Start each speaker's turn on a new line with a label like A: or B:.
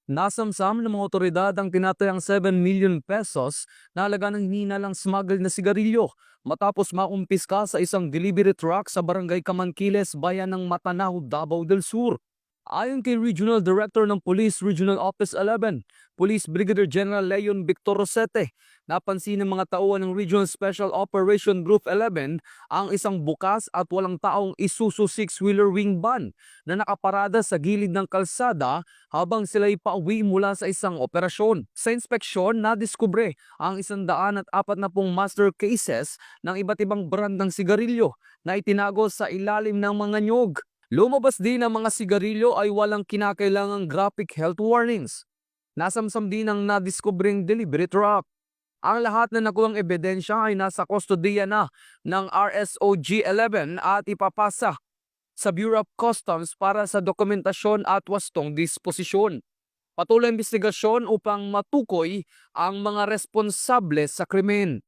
A: Nasamsam ng mga otoridad ang tinatayang 7 million pesos na halaga ng hinalang smuggled na sigarilyo matapos makumpiska sa isang delivery truck sa barangay Kamankiles, bayan ng Matanao, Davao del Sur. Ayon kay Regional Director ng Police Regional Office 11, Police Brigadier General Leon Victor Rosete, napansin ng mga tauhan ng Regional Special Operation Group 11 ang isang bukas at walang taong Isuzu six-wheeler wing van na nakaparada sa gilid ng kalsada habang sila'y pauwi mula sa isang operasyon. Sa inspeksyon, nadiskubre ang 140 master cases ng iba't ibang brand ng sigarilyo na itinago sa ilalim ng mga nyog. Lumabas din ang mga sigarilyo ay walang kinakailangang graphic health warnings. Nasamsam din ang nadiskubring delivery truck. Ang lahat na nakuhang ebidensya ay nasa kustodiya na ng RSOG-11 at ipapasa sa Bureau of Customs para sa dokumentasyon at wastong disposisyon. Patuloy ang investigasyon upang matukoy ang mga responsable sa krimen.